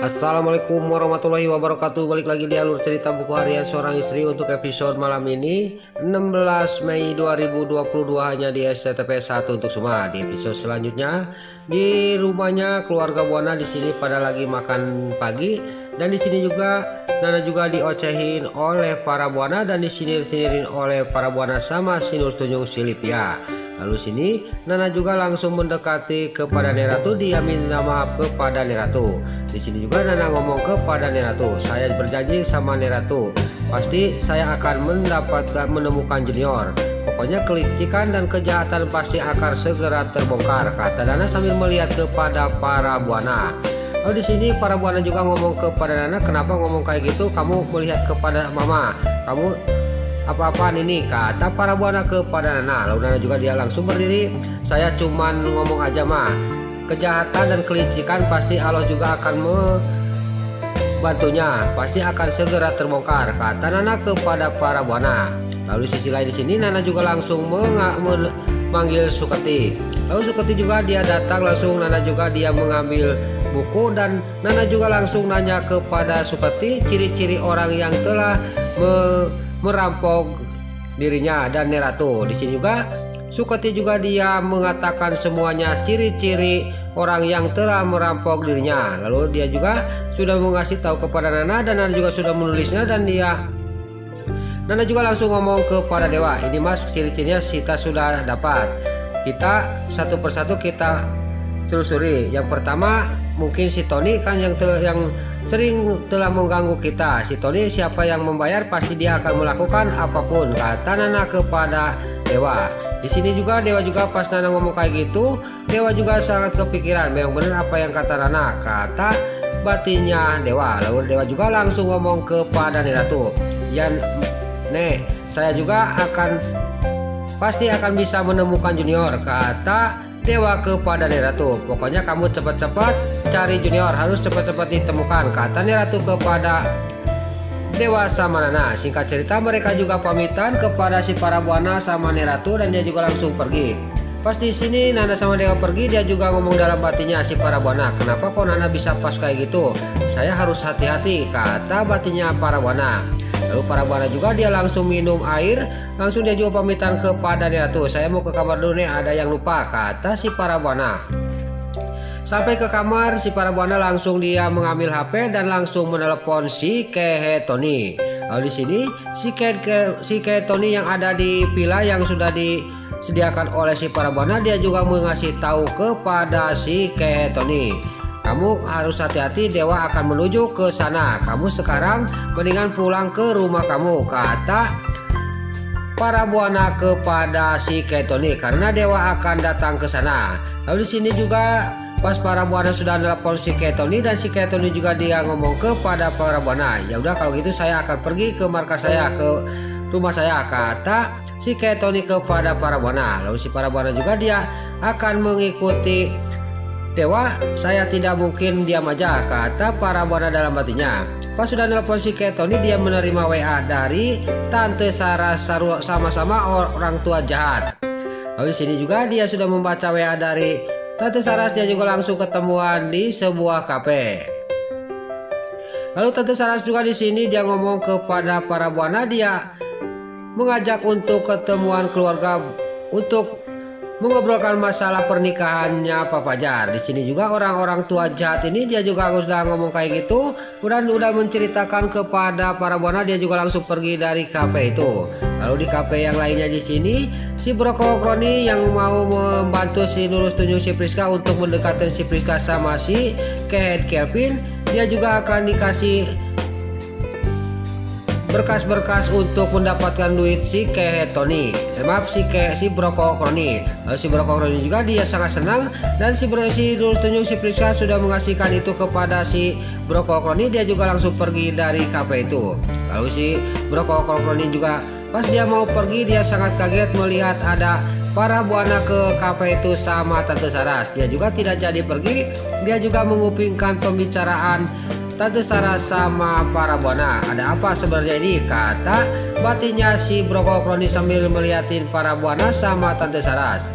Assalamualaikum warahmatullahi wabarakatuh. Balik lagi di alur cerita buku harian seorang istri untuk episode malam ini 16 Mei 2022 hanya di SCTP 1 untuk semua. Di episode selanjutnya di rumahnya keluarga Buana di sini pada lagi makan pagi, dan di sini juga Nana juga diocehin oleh para Buana dan disinir-sinirin oleh para Buana sama si Nur Tunjung Silipia. Lalu sini Nana juga langsung mendekati kepada Neratu, dia minta maaf kepada Neratu. Di sini juga Nana ngomong kepada Neratu, saya berjanji sama Neratu, pasti saya akan menemukan Junior. Pokoknya kelicikan dan kejahatan pasti akan segera terbongkar, kata Nana sambil melihat kepada para Buana. Lalu di sini para Buana juga ngomong kepada Nana, kenapa ngomong kayak gitu? Kamu melihat kepada Mama, kamu apa-apaan ini, kata para Buana kepada Nana. Lalu Nana juga dia langsung berdiri, saya cuman ngomong aja mah, kejahatan dan kelicikan pasti Allah juga akan membantunya, pasti akan segera terbongkar, kata Nana kepada para Buana. Lalu di sisi lain di sini Nana juga langsung memanggil Suketi. Lalu Suketi juga dia datang, langsung Nana juga dia mengambil buku, dan Nana juga langsung nanya kepada Suketi ciri-ciri orang yang telah merampok dirinya dan Neratu. Di sini juga Suketi juga dia mengatakan semuanya ciri-ciri orang yang telah merampok dirinya. Lalu dia juga sudah mengasih tahu kepada Nana, dan Nana juga sudah menulisnya, dan Nana juga langsung ngomong kepada Dewa, ini mas ciri-cirinya kita sudah dapat, kita satu persatu kita telusuri. Yang pertama mungkin si Tony kan yang sering telah mengganggu kita. Si Tony siapa yang membayar pasti dia akan melakukan apapun, kata Nana kepada Dewa. Di sini juga Dewa juga pas Nana ngomong kayak gitu, Dewa juga sangat kepikiran, memang benar apa yang kata Nana, kata batinnya Dewa. Lalu Dewa juga langsung ngomong kepada Neratu, ya Nek, saya juga pasti akan bisa menemukan Junior, kata Dewa kepada Neratu. Pokoknya kamu cepat-cepat cari Junior, harus cepat-cepat ditemukan, kata Neratu kepada Dewa sama Nana. Singkat cerita mereka juga pamitan kepada si para Buana sama Neratu, dan dia juga langsung pergi. Pas di sini Nana sama Dewa pergi, dia juga ngomong dalam batinnya si para Buana, kenapa kok Nana bisa pas kayak gitu? Saya harus hati-hati, kata batinnya para Buana. Lalu para Buana juga dia langsung minum air, langsung dia juga pamitan kepada Neratu, saya mau ke kamar dulu nih, ada yang lupa, kata si para Buana. Sampai ke kamar, si para Buana langsung dia mengambil HP dan langsung menelepon si Kehe Tony. Lalu di sini si Kehe Tony yang ada di villa yang sudah disediakan oleh si para Buana, dia juga mengasih tahu kepada si Kehe Tony, kamu harus hati-hati, Dewa akan menuju ke sana. Kamu sekarang mendingan pulang ke rumah kamu, kata para Buana kepada si Kehe Tony, karena Dewa akan datang ke sana. Lalu di sini juga pas para Buana sudah nelpon si Kehe Tony, dan si Kehe Tony juga dia ngomong kepada para Buana, ya udah kalau gitu saya akan pergi ke markas saya, ke rumah saya, kata si Kehe Tony kepada para Buana. Lalu si para Buana juga dia akan mengikuti Dewa, saya tidak mungkin diam aja, kata para Buana dalam hatinya. Pas sudah nelpon si Kehe Tony, dia menerima WA dari Tante Saras, sama-sama orang tua jahat. Lalu di sini juga dia sudah membaca WA dari Tante Saras, dia juga langsung ketemuan di sebuah kafe. Lalu Tante Saras juga di sini dia ngomong kepada para Buana, dia mengajak untuk ketemuan keluarga untuk mengobrolkan masalah pernikahannya Pak Fajar. Di sini juga orang-orang tua jahat ini dia juga sudah ngomong kayak gitu, udah menceritakan kepada para Buana, dia juga langsung pergi dari kafe itu. Lalu di kafe yang lainnya di sini si Broko Kroni yang mau membantu si Nurus Tunjung si Priska untuk mendekatkan si Priska sama si Kehe Kelvin, dia juga akan dikasih berkas-berkas untuk mendapatkan duit si Kehe Tony. Maaf si Broko Kroni. Lalu si Broko Kroni juga dia sangat senang, dan si Nurus Tunjung si Priska sudah mengasihkan itu kepada si Broko Kroni, dia juga langsung pergi dari kafe itu. Lalu si Broko Kroni juga pas dia mau pergi, dia sangat kaget melihat ada para Buana ke kafe itu sama Tante Saras. Dia juga tidak jadi pergi, dia juga mengupingkan pembicaraan Tante Saras sama para Buana. Ada apa sebenarnya ini, kata batinnya si Broko Kroni sambil melihatin para Buana sama Tante Saras.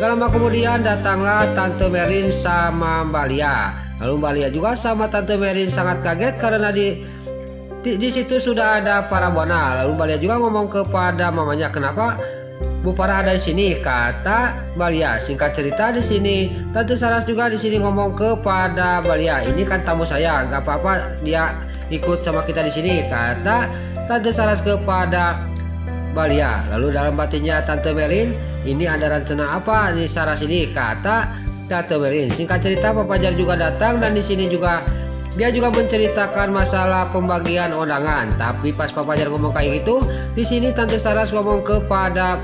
Gak lama kemudian datanglah Tante Merin sama Mbak Lia. Lalu Mbak Lia juga sama Tante Merin sangat kaget karena di situ sudah ada para buana. Lalu Mbak Lia juga ngomong kepada mamanya, kenapa Bu Farah ada di sini? Kata Mbak Lia, singkat cerita di sini Tante Saras juga di sini ngomong kepada Mbak Lia, ini kan tamu saya, nggak apa-apa dia ikut sama kita di sini. Kata Tante Saras kepada Mbak Lia. Lalu dalam batinnya Tante Merin, ini ada rencana apa di Saras ini? Kata Tante Merin. Singkat cerita Pak Fajar juga datang dan di sini juga dia juga menceritakan masalah pembagian undangan. Tapi pas Pak Fajar ngomong kayak gitu, di sini Tante Saras ngomong kepada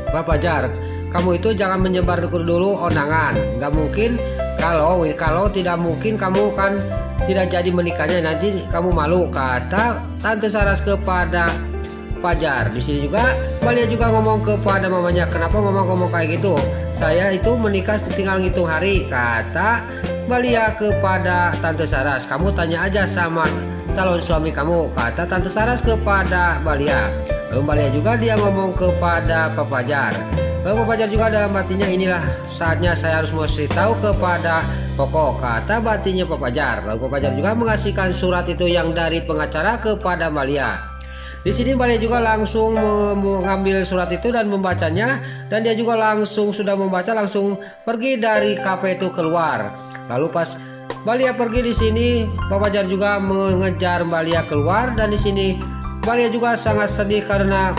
Pak Fajar, kamu itu jangan menyebar dulu undangan. Nggak mungkin kalau tidak mungkin kamu kan tidak jadi menikahnya, nanti kamu malu. Kata Tante Saras kepada Fajar. Di sini juga Mbak Lia juga ngomong kepada mamanya, kenapa mama ngomong kayak gitu? Saya itu menikah tinggal ngitung hari. Kata Mbak Lia kepada Tante Saras, kamu tanya aja sama calon suami kamu. Kata Tante Saras kepada Mbak Lia. Lalu Mbak Lia juga dia ngomong kepada Pak Fajar. Lalu Pak Fajar juga dalam batinnya, inilah saatnya saya harus mesti tahu kepada Koko. Kata batinnya Pak Fajar. Lalu Pak Fajar juga mengasihkan surat itu yang dari pengacara kepada Mbak Lia. Di sini Mbak Lia juga langsung mengambil surat itu dan membacanya, dan dia juga langsung sudah membaca langsung pergi dari kafe itu keluar. Lalu pas Mbak Lia pergi di sini, Pak Fajar juga mengejar Mbak Lia keluar, dan di sini Mbak Lia juga sangat sedih karena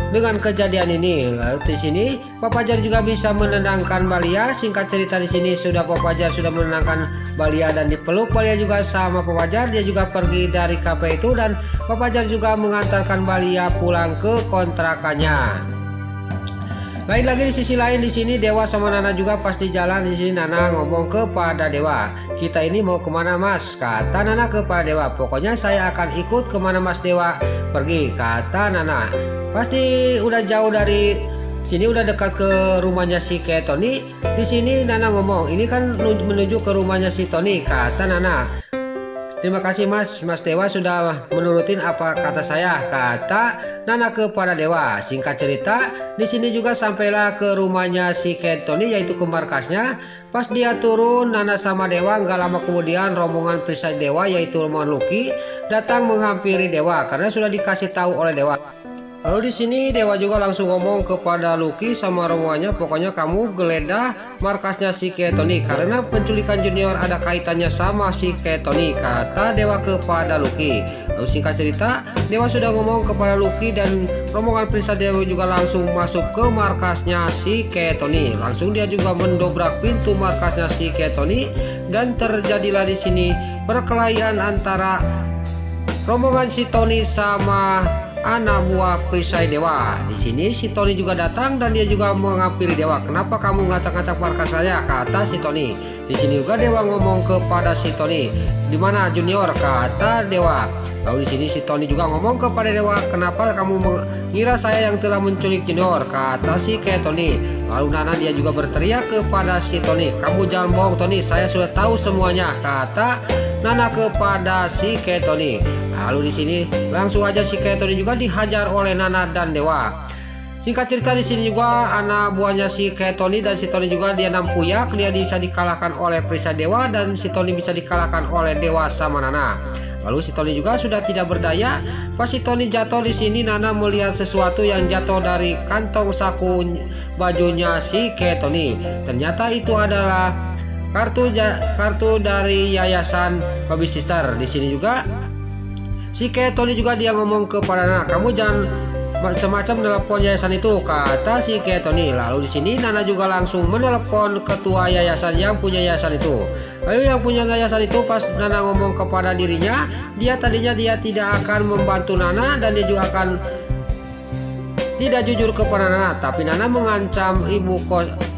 dengan kejadian ini. Lalu di sini Pak Fajar juga bisa menenangkan Mbak Lia. Singkat cerita di sini sudah Pak Fajar sudah menenangkan Mbak Lia dan dipeluk Mbak Lia juga sama Pak Fajar. Dia juga pergi dari kafe itu dan Pak Fajar juga mengantarkan Mbak Lia pulang ke kontrakannya. Lain lagi di sisi lain di sini Dewa sama Nana juga pas di jalan. Di sini Nana ngomong kepada Dewa, kita ini mau kemana Mas? Kata Nana kepada Dewa, pokoknya saya akan ikut kemana Mas Dewa pergi. Kata Nana, pasti udah jauh dari sini, udah dekat ke rumahnya si Tony. Di sini Nana ngomong, ini kan menuju ke rumahnya si Tony. Kata Nana, terima kasih Mas Dewa sudah menurutin apa kata saya. Kata Nana kepada Dewa. Singkat cerita di sini juga sampailah ke rumahnya si Tony, yaitu ke markasnya. Pas dia turun, Nana sama Dewa nggak lama kemudian rombongan perisai Dewa yaitu rombongan Lucky datang menghampiri Dewa karena sudah dikasih tahu oleh Dewa. Lalu di sini Dewa juga langsung ngomong kepada Lucky sama rombongannya, pokoknya kamu geledah markasnya si Tony karena penculikan junior ada kaitannya sama si Tony. Kata Dewa kepada Lucky. Lalu singkat cerita Dewa sudah ngomong kepada Lucky dan rombongan Prisa Dewa juga langsung masuk ke markasnya si Tony. Langsung dia juga mendobrak pintu markasnya si Tony dan terjadilah di sini perkelahian antara rombongan si Tony sama anak buah perisai Dewa. Di sini si Tony juga datang dan dia juga menghampiri Dewa. Kenapa kamu ngacak-ngacak markas saya? Kata si Tony. Di sini juga Dewa ngomong kepada si Tony, di mana Junior? Kata Dewa. Lalu di sini si Tony juga ngomong kepada Dewa, kenapa kamu mengira saya yang telah menculik Junior? Kata si Tony. Lalu Nana dia juga berteriak kepada si Tony, kamu jangan bohong Tony, saya sudah tahu semuanya. Kata Nana kepada si Tony. Lalu di sini langsung aja si Tony juga dihajar oleh Nana dan Dewa. Singkat cerita di sini juga anak buahnya si Tony dan si Tony juga dia nampuyak, dia bisa dikalahkan oleh Prisa Dewa dan si Tony bisa dikalahkan oleh Dewa sama Nana. Lalu si Tony juga sudah tidak berdaya. Pas si Tony jatuh di sini Nana melihat sesuatu yang jatuh dari kantong saku bajunya si Tony. Ternyata itu adalah kartu dari yayasan Baby Sister. Di sini juga si Tony juga dia ngomong kepada Nana, kamu jangan macam-macam telepon yayasan itu. Kata si Tony. Lalu di sini Nana juga langsung menelepon ketua yayasan yang punya yayasan itu. Lalu yang punya yayasan itu pas Nana ngomong kepada dirinya, tadinya dia tidak akan membantu Nana dan dia juga akan tidak jujur kepada Nana, tapi Nana mengancam ibu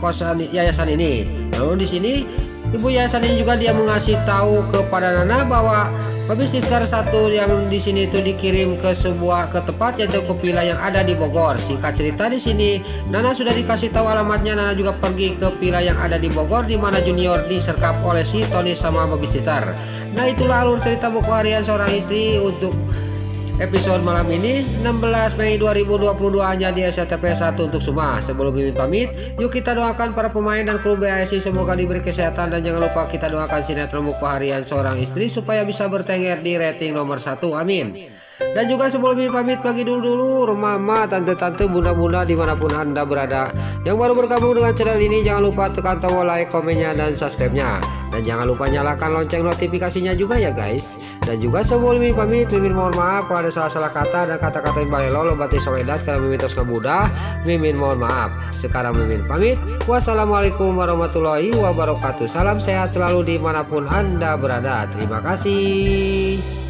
kosan yayasan ini. Lalu di sini ibu yayasan ini juga dia mengasih tahu kepada Nana bahwa Baby Sister satu yang di sini itu dikirim ke tempat yaitu ke villa yang ada di Bogor. Singkat cerita di sini Nana sudah dikasih tahu alamatnya. Nana juga pergi ke villa yang ada di Bogor di mana Junior disergap oleh si Tony sama Baby Sister. Nah itulah alur cerita buku harian seorang istri untuk episode malam ini 16 Mei 2022 hanya di SCTV 1 untuk semua. Sebelum Mimin pamit, yuk kita doakan para pemain dan kru BASI semoga diberi kesehatan, dan jangan lupa kita doakan sinetron Mukbah Harian Seorang Istri supaya bisa bertengger di rating nomor 1. Amin. Dan juga sebelum Mimin pamit, pagi dulu mama, tante-tante, bunda-bunda dimanapun anda berada yang baru bergabung dengan channel ini, jangan lupa tekan tombol like, komennya, dan subscribe-nya, dan jangan lupa nyalakan lonceng notifikasinya juga ya guys. Dan juga sebelum Mimin pamit, Mimin mohon maaf kalau ada salah-salah kata dan kata-kata yang balelo lobati soledat karena Mimin tos ngabudah. Mimin mohon maaf. Sekarang Mimin pamit. Wassalamualaikum warahmatullahi wabarakatuh. Salam sehat selalu dimanapun anda berada. Terima kasih.